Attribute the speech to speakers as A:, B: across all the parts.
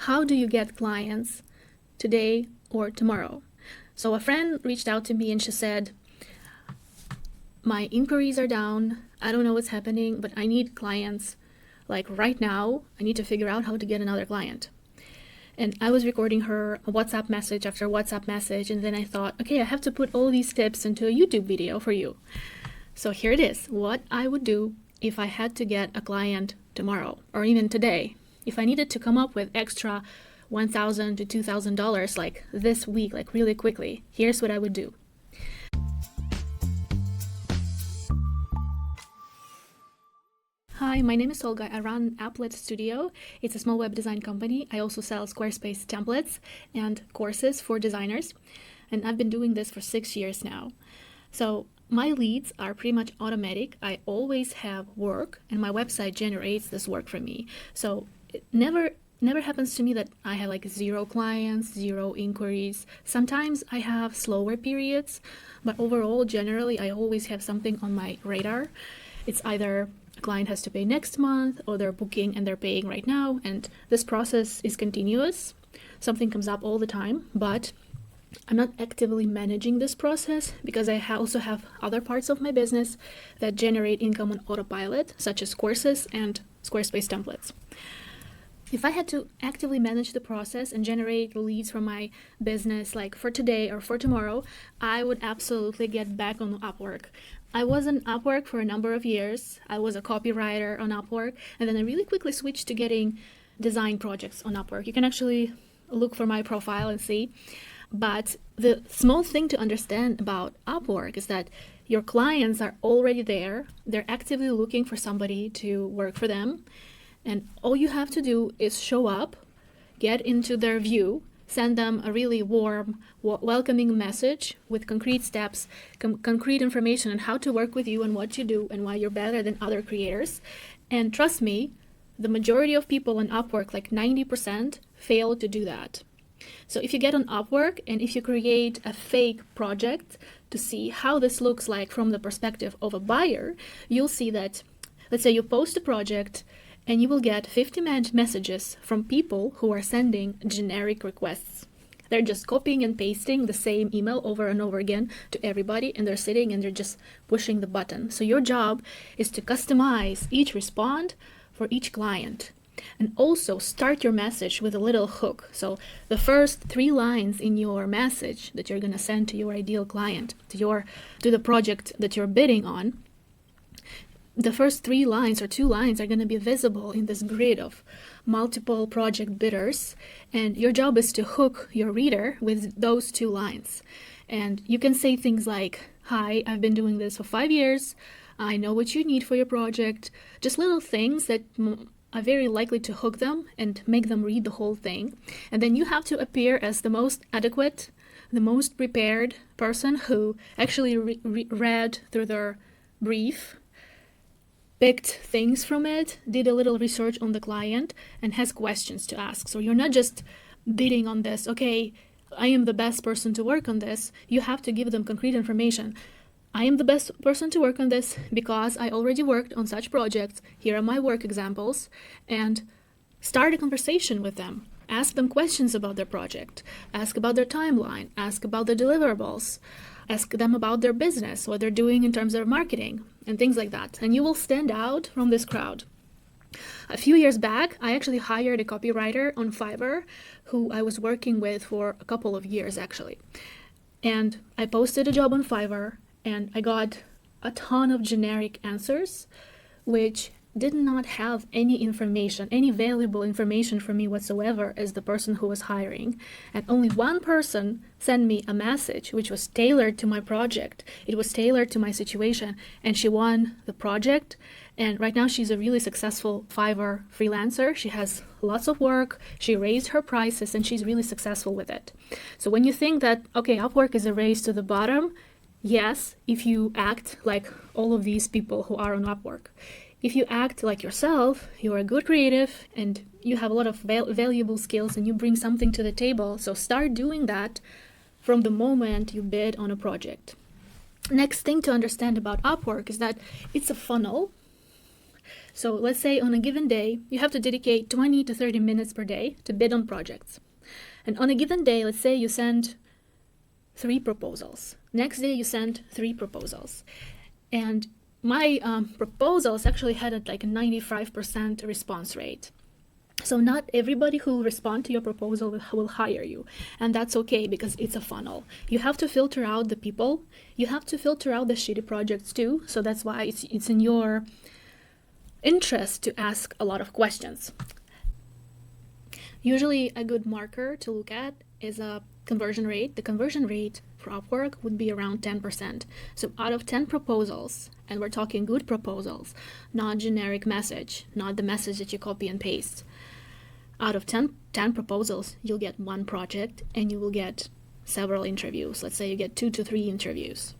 A: how do you get clients today or tomorrow? So a friend reached out to me and she said, my inquiries are down. I don't know what's happening, but I need clients like right now. I need to figure out how to get another client. And I was recording her a WhatsApp message after WhatsApp message. And then I thought, okay, I have to put all these tips into a YouTube video for you. So here it is, what I would do if I had to get a client tomorrow or even today. If I needed to come up with extra $1,000 to $2,000 like this week, like really quickly, here's what I would do. Hi, my name is Olga. I run Applet Studio. It's a small web design company. I also sell Squarespace templates and courses for designers. And I've been doing this for 6 years now. So my leads are pretty much automatic. I always have work and my website generates this work for me. So it never happens to me that I have like 0 clients, 0 inquiries. Sometimes I have slower periods, but overall, generally, I always have something on my radar. It's either a client has to pay next month or they're booking and they're paying right now. And this process is continuous. Something comes up all the time, but I'm not actively managing this process because I also have other parts of my business that generate income on autopilot, such as courses and Squarespace templates. If I had to actively manage the process and generate leads from my business, like for today or for tomorrow, I would absolutely get back on Upwork. I was on Upwork for a number of years. I was a copywriter on Upwork, and then I really quickly switched to getting design projects on Upwork. You can actually look for my profile and see. But the small thing to understand about Upwork is that your clients are already there. They're actively looking for somebody to work for them. And all you have to do is show up, get into their view, send them a really warm, welcoming message with concrete steps, concrete information on how to work with you and what you do and why you're better than other creators. And trust me, the majority of people on Upwork, like 90%, fail to do that. So if you get on Upwork and if you create a fake project to see how this looks like from the perspective of a buyer, you'll see that, let's say you post a project and you will get 50 messages from people who are sending generic requests. They're just copying and pasting the same email over and over again to everybody, and they're sitting and they're just pushing the button. So your job is to customize each response for each client. And also start your message with a little hook. So the first 3 lines in your message that you're going to send to your ideal client, to the project that you're bidding on, the first 3 lines or 2 lines are going to be visible in this grid of multiple project bidders. And your job is to hook your reader with those 2 lines. And you can say things like, hi, I've been doing this for 5 years. I know what you need for your project. Just little things that are very likely to hook them and make them read the whole thing. And then you have to appear as the most adequate, the most prepared person who actually read through their brief, picked things from it, did a little research on the client, and has questions to ask. So you're not just bidding on this, okay, I am the best person to work on this. You have to give them concrete information. I am the best person to work on this because I already worked on such projects. Here are my work examples. And start a conversation with them. Ask them questions about their project. Ask about their timeline. Ask about the deliverables. Ask them about their business, what they're doing in terms of marketing, and things like that. And you will stand out from this crowd. A few years back, I actually hired a copywriter on Fiverr who I was working with for a couple of years, actually. And I posted a job on Fiverr, and I got a ton of generic answers, which did not have any information, any valuable information for me whatsoever as the person who was hiring. And only one person sent me a message which was tailored to my project. It was tailored to my situation, and she won the project. And right now she's a really successful Fiverr freelancer. She has lots of work. She raised her prices and she's really successful with it. So when you think that, okay, Upwork is a race to the bottom, yes, if you act like all of these people who are on Upwork. If you act like yourself, you're a good creative and you have a lot of valuable skills and you bring something to the table. So start doing that from the moment you bid on a project. Next thing to understand about Upwork is that it's a funnel. So let's say on a given day, you have to dedicate 20 to 30 minutes per day to bid on projects. And on a given day, let's say you send 3 proposals. Next day, you send 3 proposals. And my proposals actually had a 95% response rate. So not everybody who will respond to your proposal will hire you. And that's okay, because it's a funnel. You have to filter out the people. You have to filter out the shitty projects too. So that's why it's in your interest to ask a lot of questions. Usually a good marker to look at is a conversion rate. The conversion rate for Upwork would be around 10%. So out of 10 proposals, and we're talking good proposals, not generic message, not the message that you copy and paste. Out of 10 proposals, you'll get 1 project and you will get several interviews. Let's say you get 2 to 3 interviews.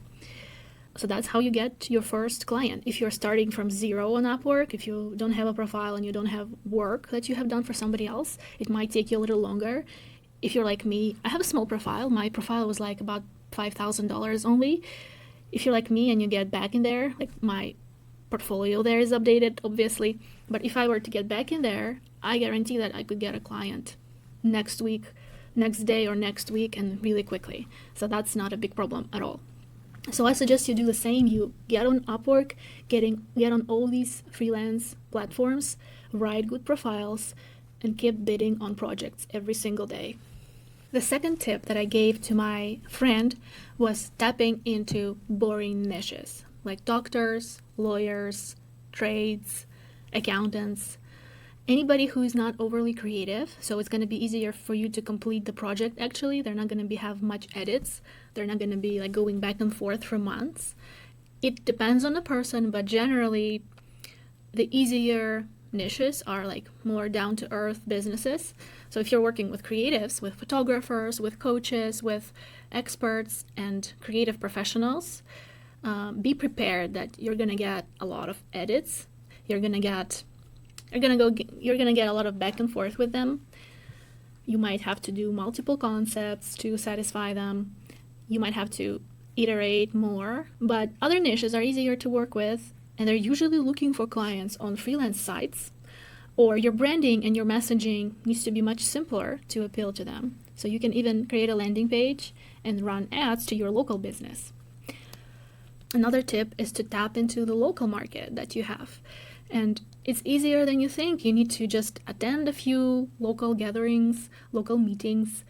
A: So that's how you get your first client. If you're starting from zero on Upwork, if you don't have a profile and you don't have work that you have done for somebody else, it might take you a little longer. If you're like me, I have a small profile. My profile was like about $5,000 only. If you're like me and you get back in there, like my portfolio there is updated, obviously. But if I were to get back in there, I guarantee that I could get a client next week, next day, or next week, and really quickly. So that's not a big problem at all. So I suggest you do the same. You get on Upwork, get on all these freelance platforms, write good profiles, and keep bidding on projects every single day. The second tip that I gave to my friend was tapping into boring niches, like doctors, lawyers, trades, accountants, anybody who is not overly creative. So it's going to be easier for you to complete the project. Actually, they're not going to have much edits. They're not going to be like going back and forth for months. It depends on the person, but generally the easier niches are like more down-to-earth businesses. So if you're working with creatives, with photographers, with coaches, with experts and creative professionals, be prepared that you're going to get a lot of edits. You're going to get a lot of back and forth with them. You might have to do multiple concepts to satisfy them. You might have to iterate more, but other niches are easier to work with, and they're usually looking for clients on freelance sites, or your branding and your messaging needs to be much simpler to appeal to them. So you can even create a landing page and run ads to your local business. Another tip is to tap into the local market that you have. And it's easier than you think. You need to just attend a few local gatherings, local meetings,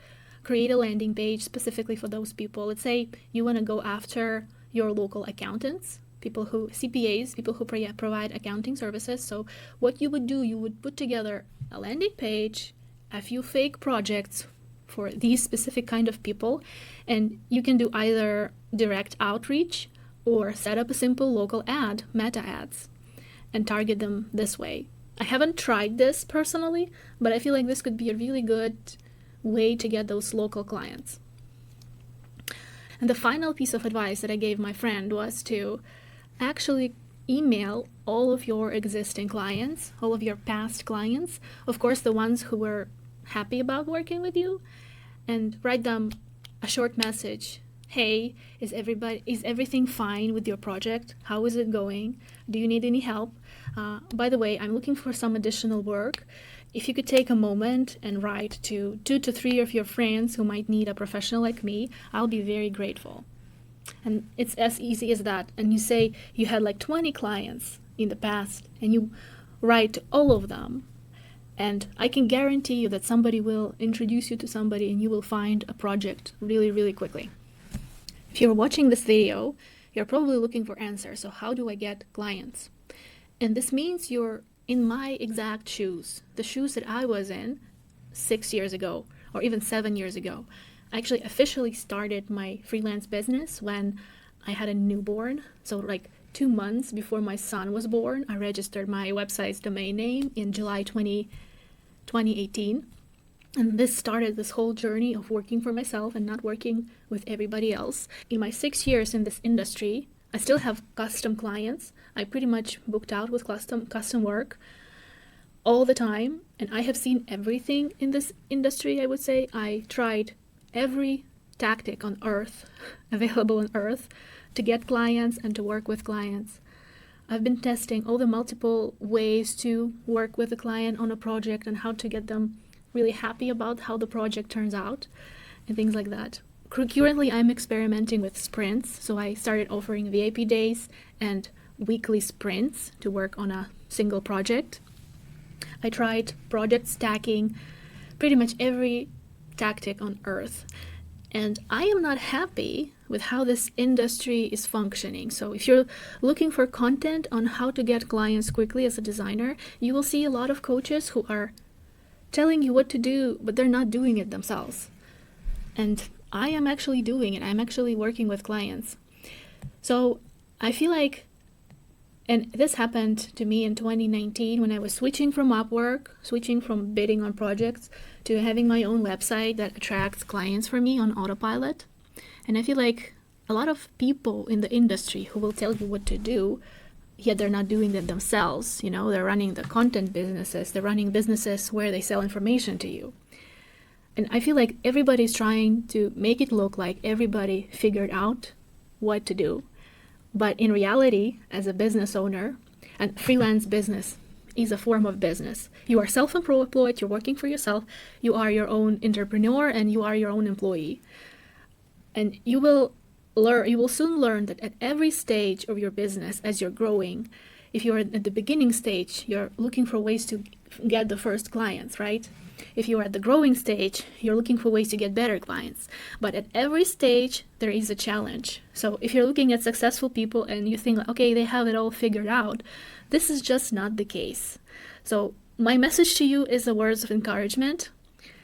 A: create a landing page specifically for those people. Let's say you want to go after your local accountants, CPAs, people who provide accounting services. So what you would do, you would put together a landing page, a few fake projects for these specific kind of people, and you can do either direct outreach or set up a simple local ad, meta ads, and target them this way. I haven't tried this personally, but I feel like this could be a really good way to get those local clients. And the final piece of advice that I gave my friend was to actually email all of your existing clients, all of your past clients, of course the ones who were happy about working with you, and write them a short message. Hey, is everything fine with your project? How is it going? Do you need any help? By the way, I'm looking for some additional work. If you could take a moment and write to 2 to 3 of your friends who might need a professional like me, I'll be very grateful. And it's as easy as that. And you say you had like 20 clients in the past, and you write to all of them. And I can guarantee you that somebody will introduce you to somebody and you will find a project really, really quickly. If you're watching this video, you're probably looking for answers. So how do I get clients? And this means you're in my exact shoes, the shoes that I was in 6 years ago, or even 7 years ago. I actually officially started my freelance business when I had a newborn. So like 2 months before my son was born, I registered my website's domain name in July 2018. And this started this whole journey of working for myself and not working with everybody else. In my 6 years in this industry, I still have custom clients. I pretty much booked out with custom work all the time. And I have seen everything in this industry, I would say. I tried every tactic on earth, available on earth, to get clients and to work with clients. I've been testing all the multiple ways to work with a client on a project and how to get them really happy about how the project turns out and things like that. Currently, I'm experimenting with sprints, so I started offering VIP days and weekly sprints to work on a single project. I tried project stacking, pretty much every tactic on earth, and I am not happy with how this industry is functioning. So if you're looking for content on how to get clients quickly as a designer, you will see a lot of coaches who are telling you what to do, but they're not doing it themselves. And I am actually doing it. I'm actually working with clients. So I feel like, and this happened to me in 2019 when I was switching from Upwork, switching from bidding on projects to having my own website that attracts clients for me on autopilot. And I feel like a lot of people in the industry who will tell you what to do, yet they're not doing it themselves. You know, they're running the content businesses, they're running businesses where they sell information to you. And I feel like everybody's trying to make it look like everybody figured out what to do. But in reality, as a business owner, and freelance business is a form of business. You are self-employed, you're working for yourself, you are your own entrepreneur, and you are your own employee. And you will soon learn that at every stage of your business as you're growing, if you're at the beginning stage, you're looking for ways to get the first clients, right? If you're at the growing stage, you're looking for ways to get better clients. But at every stage, there is a challenge. So if you're looking at successful people and you think, okay, they have it all figured out, this is just not the case. So my message to you is a words of encouragement.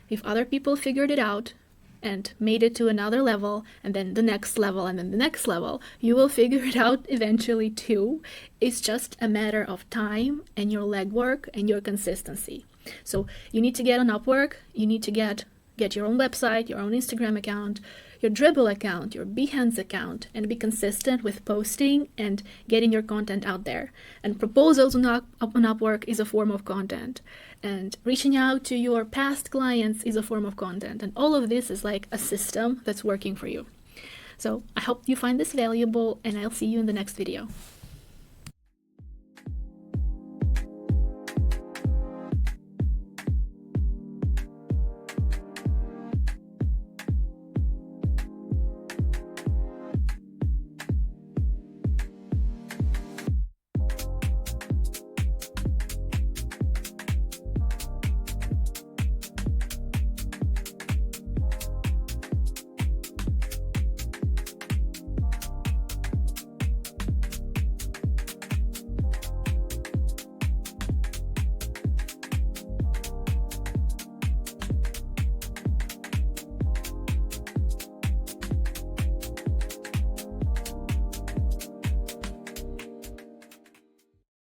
A: If other people figured it out and made it to another level, and then the next level, and then the next level, you will figure it out eventually too. It's just a matter of time and your legwork and your consistency. So you need to get on Upwork, you need to get your own website, your own Instagram account, your Dribble account, your Behance account, and be consistent with posting and getting your content out there. And proposals on Upwork is a form of content. And reaching out to your past clients is a form of content. And all of this is like a system that's working for you. So I hope you find this valuable, and I'll see you in the next video.